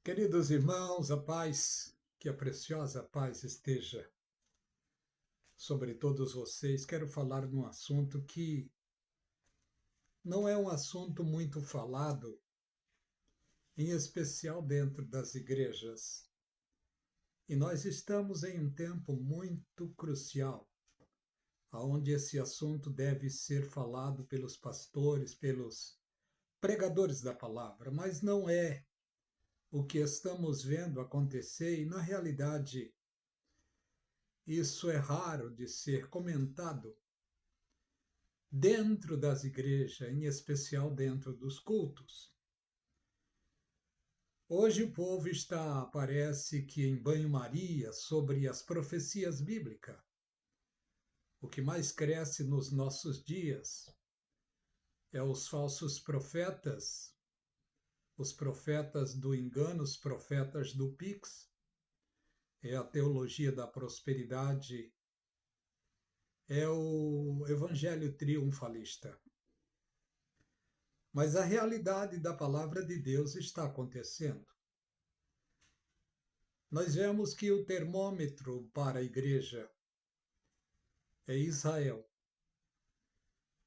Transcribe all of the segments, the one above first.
Queridos irmãos, a paz, que a preciosa paz esteja sobre todos vocês. Quero falar de um assunto que não é um assunto muito falado, em especial dentro das igrejas. E nós estamos em um tempo muito crucial, onde esse assunto deve ser falado pelos pastores, pelos pregadores da palavra, mas não é o que estamos vendo acontecer e, na realidade, isso é raro de ser comentado dentro das igrejas, em especial dentro dos cultos. Hoje o povo está, parece que em banho-maria sobre as profecias bíblicas. O que mais cresce nos nossos dias é os falsos profetas, os profetas do engano, os profetas do Pix, é a teologia da prosperidade, é o evangelho triunfalista. Mas a realidade da palavra de Deus está acontecendo. Nós vemos que o termômetro para a igreja é Israel.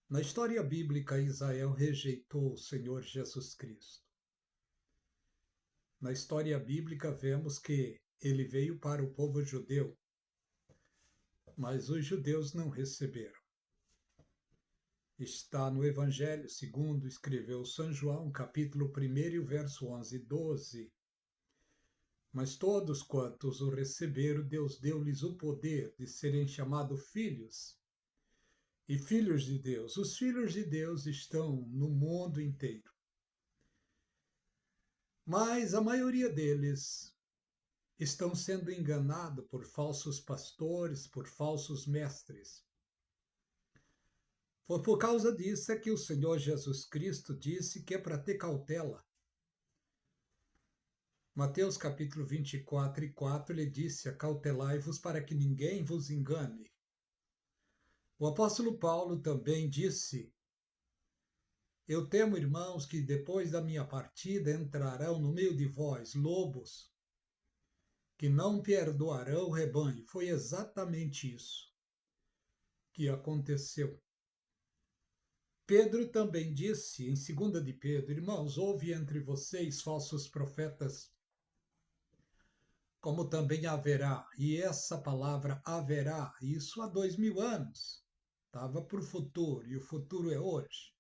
Na história bíblica, Israel rejeitou o Senhor Jesus Cristo. Na história bíblica, vemos que ele veio para o povo judeu, mas os judeus não receberam. Está no Evangelho segundo escreveu São João, capítulo 1, e o verso 11 e 12. Mas todos quantos o receberam, Deus deu-lhes o poder de serem chamados filhos e filhos de Deus. Os filhos de Deus estão no mundo inteiro. Mas a maioria deles estão sendo enganados por falsos pastores, por falsos mestres. Foi por causa disso é que o Senhor Jesus Cristo disse que é para ter cautela. Mateus capítulo 24 e 4, ele disse: acautelai-vos para que ninguém vos engane. O apóstolo Paulo também disse: eu temo, irmãos, que depois da minha partida entrarão no meio de vós lobos, que não perdoarão o rebanho. Foi exatamente isso que aconteceu. Pedro também disse, em 2 de Pedro: irmãos, houve entre vocês falsos profetas, como também haverá. E essa palavra haverá, isso há 2000 anos. Estava para o futuro, e o futuro é hoje.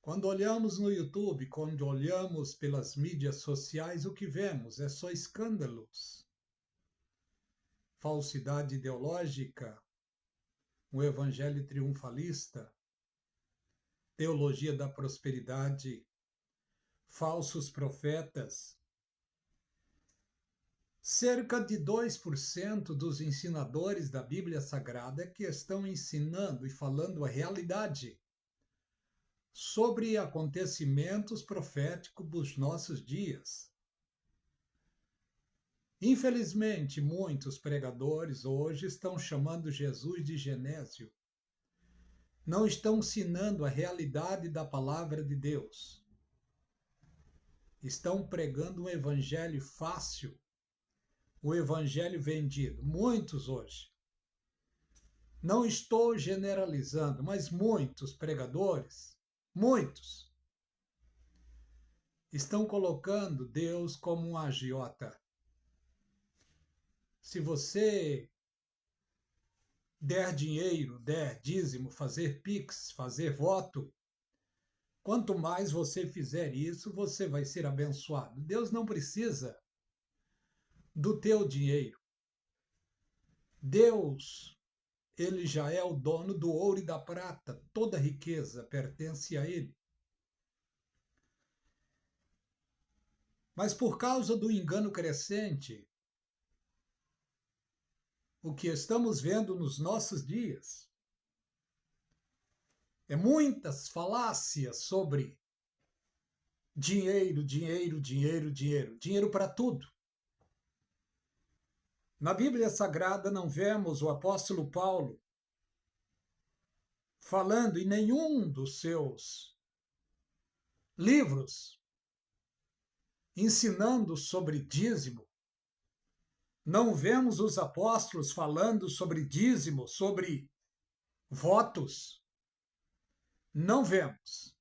Quando olhamos no YouTube, quando olhamos pelas mídias sociais, o que vemos é só escândalos, falsidade ideológica, um evangelho triunfalista, teologia da prosperidade, falsos profetas. Cerca de 2% dos ensinadores da Bíblia Sagrada é que estão ensinando e falando a realidade sobre acontecimentos proféticos dos nossos dias. Infelizmente, muitos pregadores hoje estão chamando Jesus de Genésio. Não estão ensinando a realidade da palavra de Deus. Estão pregando um evangelho fácil, o evangelho vendido. Muitos hoje. Não estou generalizando, mas muitos pregadores, muitos, estão colocando Deus como um agiota. Se você der dinheiro, der dízimo, fazer pix, fazer voto, quanto mais você fizer isso, você vai ser abençoado. Deus não precisa do teu dinheiro. Deus, ele já é o dono do ouro e da prata. Toda riqueza pertence a ele. Mas por causa do engano crescente, o que estamos vendo nos nossos dias é muitas falácias sobre dinheiro, dinheiro, dinheiro, dinheiro. Dinheiro para tudo. Na Bíblia Sagrada não vemos o apóstolo Paulo falando em nenhum dos seus livros ensinando sobre dízimo. Não vemos os apóstolos falando sobre dízimo, sobre votos. Não vemos.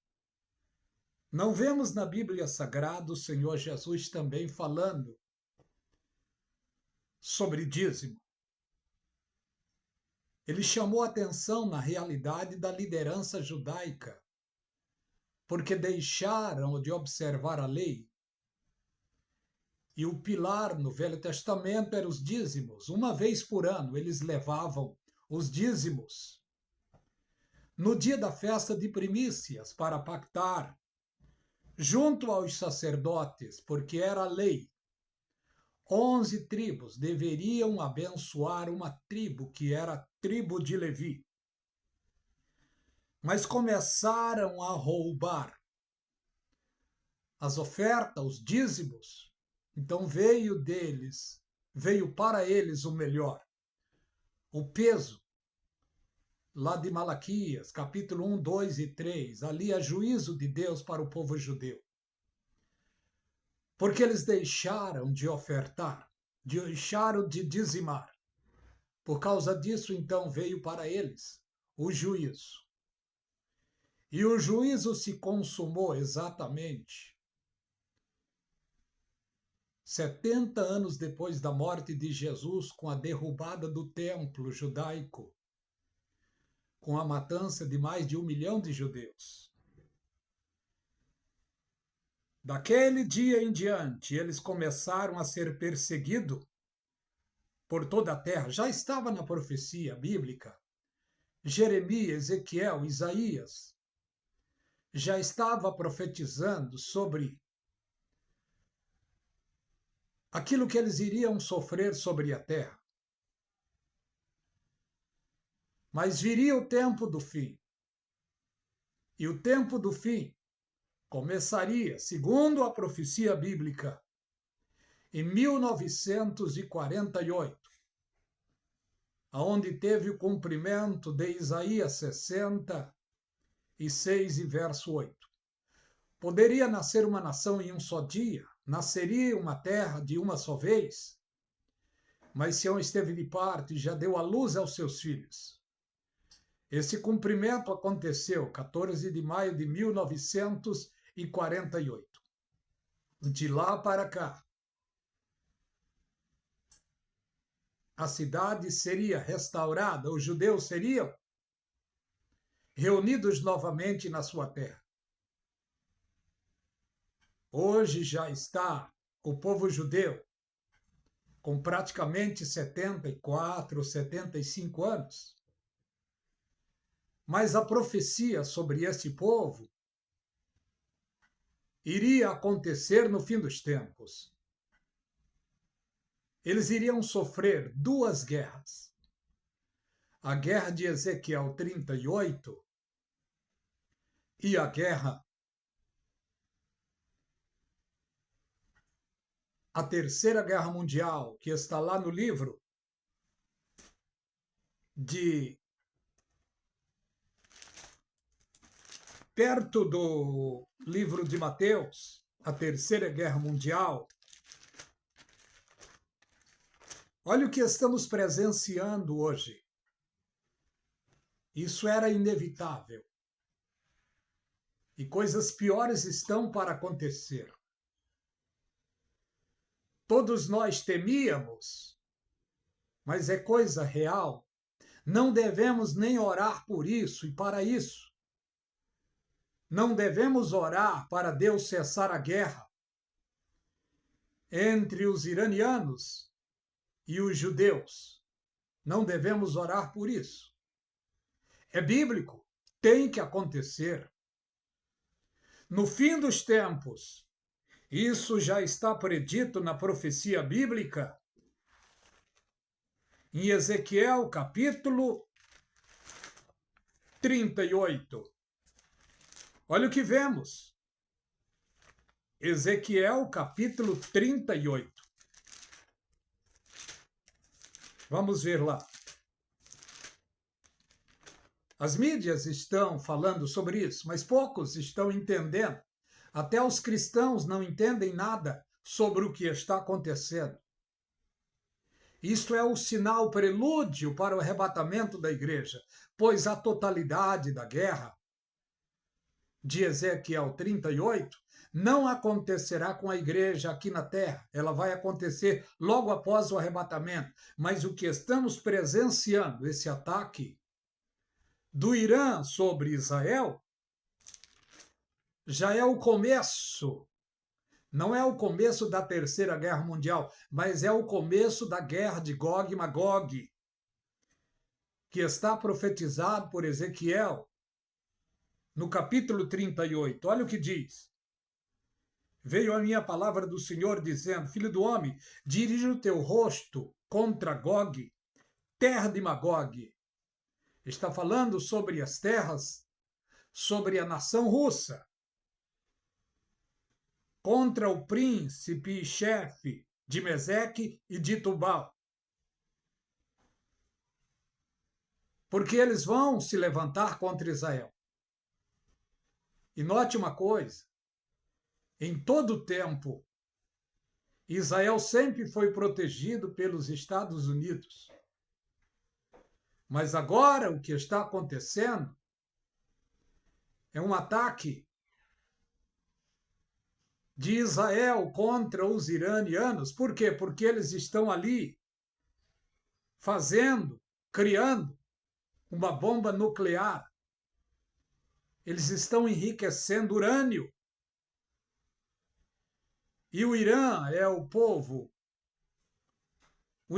Não vemos na Bíblia Sagrada o Senhor Jesus também falando sobre dízimo. Ele chamou atenção na realidade da liderança judaica, porque deixaram de observar a lei. E o pilar no Velho Testamento eram os dízimos. Uma vez por ano eles levavam os dízimos. No dia da festa de primícias, para pactar, junto aos sacerdotes, porque era a lei, 11 tribos deveriam abençoar uma tribo, que era a tribo de Levi. Mas começaram a roubar as ofertas, os dízimos. Então veio para eles o melhor, o peso. Lá de Malaquias, capítulo 1, 2 e 3, ali é juízo de Deus para o povo judeu. Porque eles deixaram de ofertar, deixaram de dizimar. Por causa disso, então, veio para eles o juízo. E o juízo se consumou exatamente 70 anos depois da morte de Jesus, com a derrubada do templo judaico, com a matança de mais de 1 milhão de judeus. Daquele dia em diante, eles começaram a ser perseguidos por toda a terra. Já estava na profecia bíblica. Jeremias, Ezequiel, Isaías já estava profetizando sobre aquilo que eles iriam sofrer sobre a terra. Mas viria o tempo do fim. E o tempo do fim começaria, segundo a profecia bíblica, em 1948, aonde teve o cumprimento de Isaías 66 e verso 8. Poderia nascer uma nação em um só dia, nasceria uma terra de uma só vez, mas Sião esteve de parte e já deu à luz aos seus filhos. Esse cumprimento aconteceu 14 de maio de 1948. De lá para cá, a cidade seria restaurada, os judeus seriam reunidos novamente na sua terra. Hoje já está o povo judeu com praticamente 74, 75 anos. Mas a profecia sobre este povo iria acontecer no fim dos tempos. Eles iriam sofrer 2 guerras. A guerra de Ezequiel 38 e a Terceira Guerra Mundial, que está lá no livro de perto do livro de Mateus, a Terceira Guerra Mundial. Olha o que estamos presenciando hoje. Isso era inevitável. E coisas piores estão para acontecer. Todos nós temíamos, mas é coisa real. Não devemos nem orar por isso e para isso. Não devemos orar para Deus cessar a guerra entre os iranianos e os judeus. Não devemos orar por isso. É bíblico, tem que acontecer. No fim dos tempos, isso já está predito na profecia bíblica, em Ezequiel, capítulo 38. Olha o que vemos. Ezequiel, capítulo 38. Vamos ver lá. As mídias estão falando sobre isso, mas poucos estão entendendo. Até os cristãos não entendem nada sobre o que está acontecendo. Isto é o sinal prelúdio para o arrebatamento da igreja, pois a totalidade da guerra de Ezequiel 38 não acontecerá com a igreja aqui na terra. Ela vai acontecer logo após o arrebatamento. Mas o que estamos presenciando, esse ataque do Irã sobre Israel, já é o começo. Não é o começo da Terceira Guerra Mundial, mas é o começo da guerra de Gog e Magog, que está profetizado por Ezequiel no capítulo 38. Olha o que diz. Veio a minha palavra do Senhor dizendo: Filho do homem, dirige o teu rosto contra Gog, terra de Magog. Está falando sobre as terras, sobre a nação russa, contra o príncipe e chefe de Meseque e de Tubal. Porque eles vão se levantar contra Israel. E note uma coisa, em todo o tempo, Israel sempre foi protegido pelos Estados Unidos. Mas agora o que está acontecendo é um ataque de Israel contra os iranianos. Por quê? Porque eles estão ali criando uma bomba nuclear. Eles estão enriquecendo urânio. E o Irã é o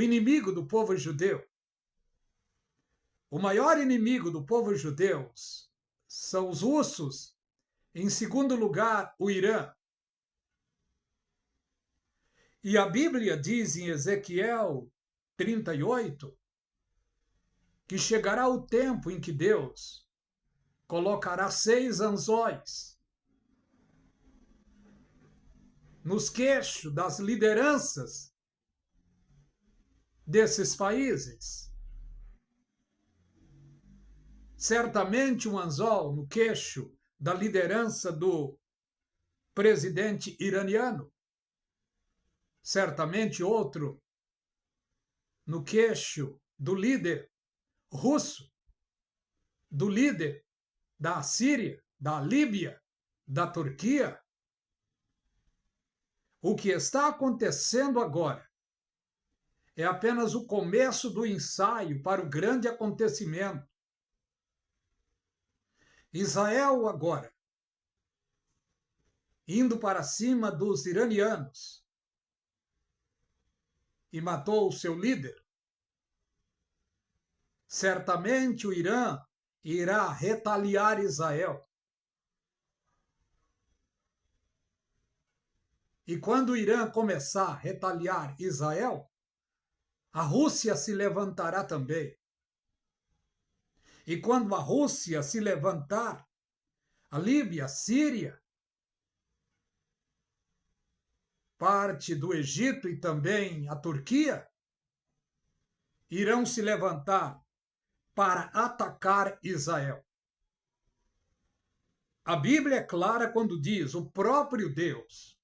inimigo do povo judeu. O maior inimigo do povo judeu são os russos. Em segundo lugar, o Irã. E a Bíblia diz em Ezequiel 38 que chegará o tempo em que Deus colocará 6 anzóis nos queixos das lideranças desses países. Certamente um anzol no queixo da liderança do presidente iraniano. Certamente outro no queixo do líder russo, do líder da Síria, da Líbia, da Turquia. O que está acontecendo agora é apenas o começo do ensaio para o grande acontecimento. Israel agora, indo para cima dos iranianos, e matou o seu líder. Certamente o Irã irá retaliar Israel. E quando o Irã começar a retaliar Israel, a Rússia se levantará também. E quando a Rússia se levantar, a Líbia, a Síria, parte do Egito e também a Turquia, irão se levantar para atacar Israel. A Bíblia é clara quando diz: o próprio Deus,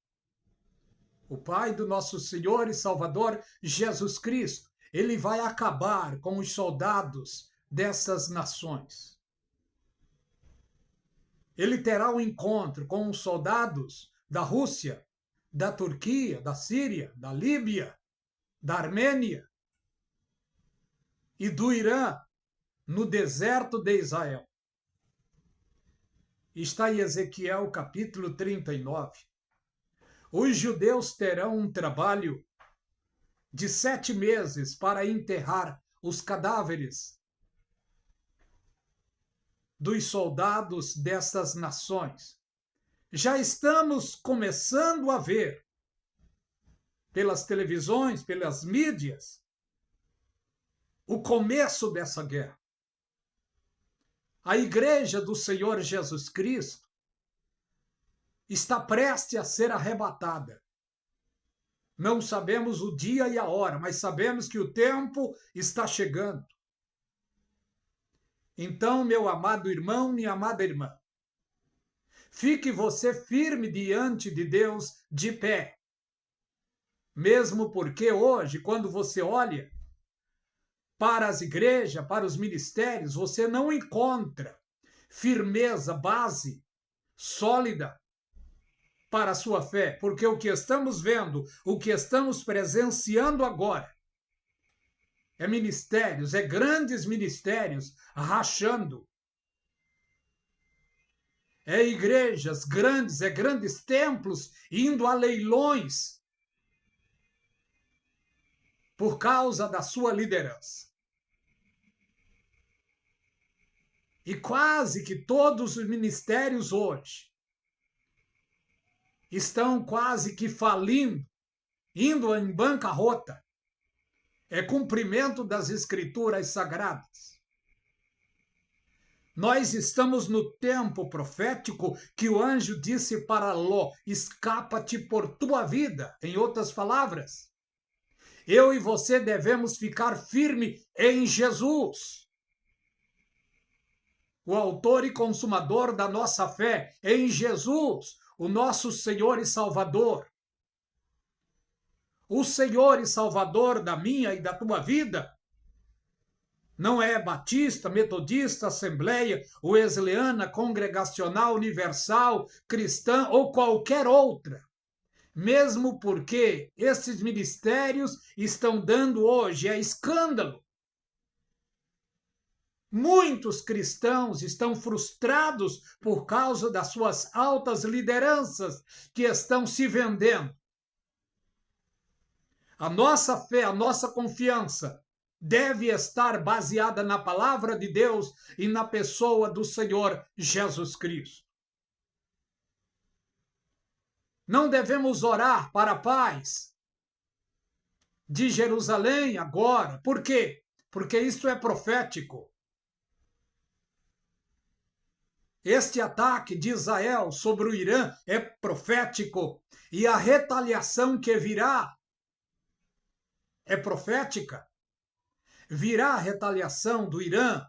o Pai do nosso Senhor e Salvador Jesus Cristo, ele vai acabar com os soldados dessas nações. Ele terá um encontro com os soldados da Rússia, da Turquia, da Síria, da Líbia, da Armênia e do Irã, no deserto de Israel. Está em Ezequiel capítulo 39. Os judeus terão um trabalho de 7 meses para enterrar os cadáveres dos soldados dessas nações. Já estamos começando a ver, pelas televisões, pelas mídias, o começo dessa guerra. A igreja do Senhor Jesus Cristo está prestes a ser arrebatada. Não sabemos o dia e a hora, mas sabemos que o tempo está chegando. Então, meu amado irmão, minha amada irmã, fique você firme diante de Deus, de pé. Mesmo porque hoje, quando você olha para as igrejas, para os ministérios, você não encontra firmeza, base sólida para a sua fé, porque o que estamos vendo, o que estamos presenciando agora, é ministérios, é grandes ministérios rachando, é igrejas grandes, é grandes templos indo a leilões por causa da sua liderança. E quase que todos os ministérios hoje estão quase que falindo, indo em bancarrota. É cumprimento das escrituras sagradas. Nós estamos no tempo profético que o anjo disse para Ló: escapa-te por tua vida. Em outras palavras, eu e você devemos ficar firme em Jesus, o autor e consumador da nossa fé, em Jesus, o nosso Senhor e Salvador. O Senhor e Salvador da minha e da tua vida não é batista, metodista, assembleia, wesleyana, congregacional, universal, cristã ou qualquer outra. Mesmo porque esses ministérios estão dando hoje escândalo. Muitos cristãos estão frustrados por causa das suas altas lideranças que estão se vendendo. A nossa fé, a nossa confiança deve estar baseada na palavra de Deus e na pessoa do Senhor Jesus Cristo. Não devemos orar para a paz de Jerusalém agora. Por quê? Porque isso é profético. Este ataque de Israel sobre o Irã é profético e a retaliação que virá é profética. Virá a retaliação do Irã,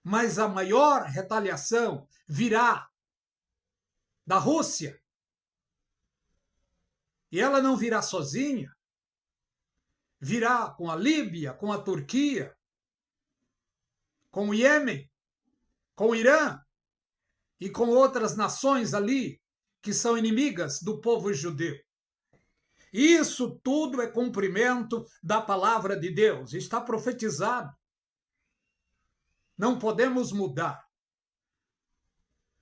mas a maior retaliação virá da Rússia. E ela não virá sozinha. Virá com a Líbia, com a Turquia, com o Iêmen, com o Irã e com outras nações ali que são inimigas do povo judeu. Isso tudo é cumprimento da palavra de Deus, está profetizado. Não podemos mudar.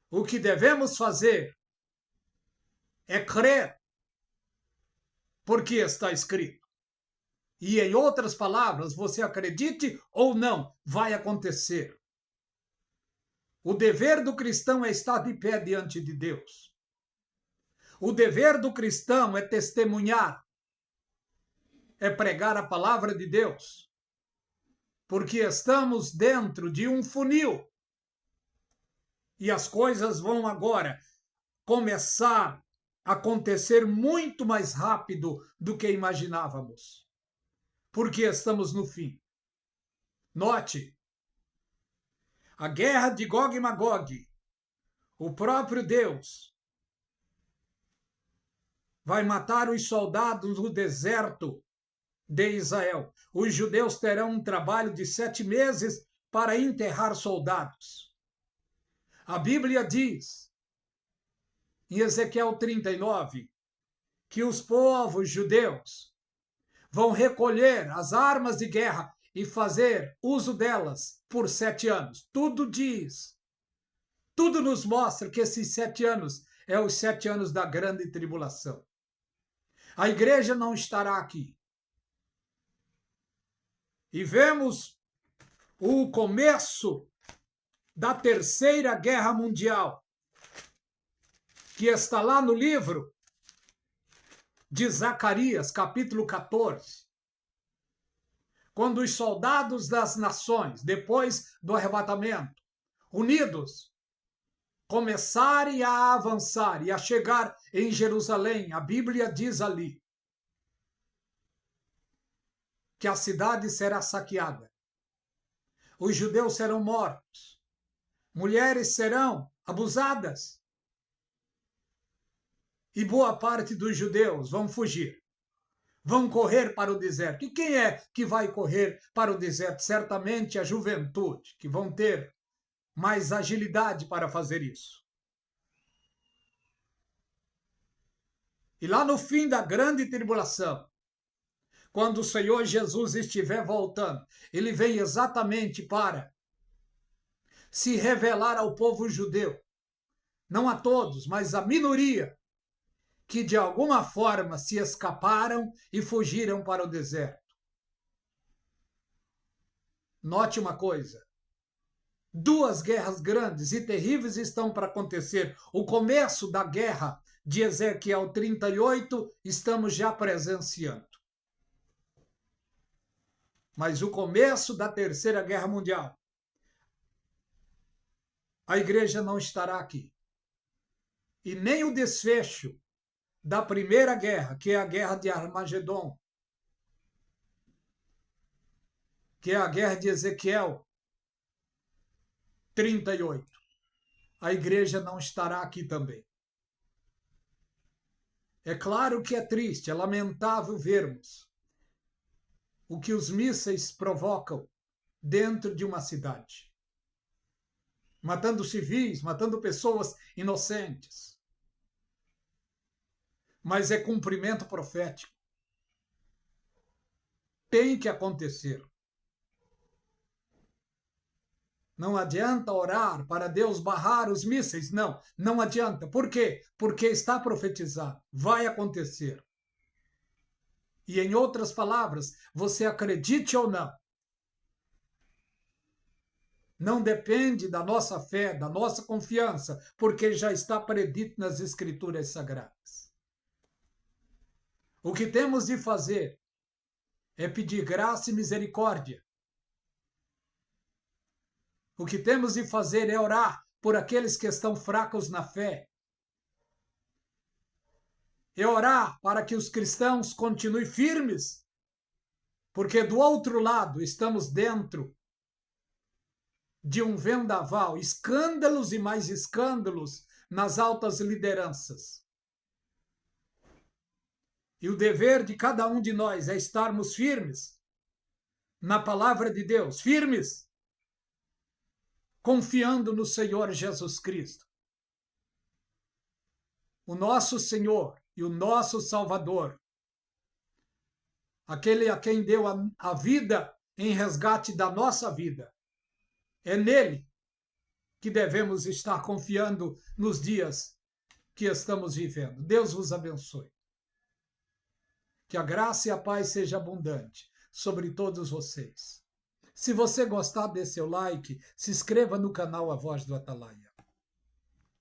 O que devemos fazer é crer, porque está escrito. E, em outras palavras, você acredite ou não, vai acontecer. O dever do cristão é estar de pé diante de Deus. O dever do cristão é testemunhar, é pregar a palavra de Deus, porque estamos dentro de um funil e as coisas vão agora começar a acontecer muito mais rápido do que imaginávamos, porque estamos no fim. Note, a guerra de Gog e Magog, o próprio Deus vai matar os soldados no deserto de Israel. Os judeus terão um trabalho de 7 meses para enterrar soldados. A Bíblia diz, em Ezequiel 39, que os povos judeus vão recolher as armas de guerra e fazer uso delas por 7 anos. Tudo diz, tudo nos mostra que esses 7 anos é os 7 anos da grande tribulação. A igreja não estará aqui. E vemos o começo da Terceira Guerra Mundial, que está lá no livro de Zacarias, capítulo 14. Quando os soldados das nações, depois do arrebatamento, unidos, começarem a avançar e a chegar em Jerusalém, a Bíblia diz ali que a cidade será saqueada. Os judeus serão mortos. Mulheres serão abusadas. E boa parte dos judeus vão fugir. vão correr para o deserto. E quem é que vai correr para o deserto? Certamente a juventude, que vão ter mais agilidade para fazer isso. E lá no fim da grande tribulação, quando o Senhor Jesus estiver voltando, ele vem exatamente para se revelar ao povo judeu, não a todos, mas a minoria que de alguma forma se escaparam e fugiram para o deserto. Note uma coisa: duas guerras grandes e terríveis estão para acontecer. O começo da guerra de Ezequiel 38 estamos já presenciando. Mas o começo da Terceira Guerra Mundial, a igreja não estará aqui. E nem o desfecho da Primeira Guerra, que é a Guerra de Armagedon, que é a Guerra de Ezequiel 38. A igreja não estará aqui também. É claro que é triste, é lamentável vermos o que os mísseis provocam dentro de uma cidade, matando civis, matando pessoas inocentes. Mas é cumprimento profético. Tem que acontecer. Não adianta orar para Deus barrar os mísseis. Não, não adianta. Por quê? Porque está profetizado. Vai acontecer. E em outras palavras, você acredite ou não, não depende da nossa fé, da nossa confiança, porque já está predito nas Escrituras Sagradas. O que temos de fazer é pedir graça e misericórdia. O que temos de fazer é orar por aqueles que estão fracos na fé. É orar para que os cristãos continuem firmes, porque do outro lado estamos dentro de um vendaval, escândalos e mais escândalos nas altas lideranças. E o dever de cada um de nós é estarmos firmes na palavra de Deus, firmes, confiando no Senhor Jesus Cristo, o nosso Senhor e o nosso Salvador, aquele a quem deu a vida em resgate da nossa vida. É nele que devemos estar confiando nos dias que estamos vivendo. Deus vos abençoe. Que a graça e a paz seja abundante sobre todos vocês. Se você gostar, dê seu like, se inscreva no canal A Voz do Atalaia.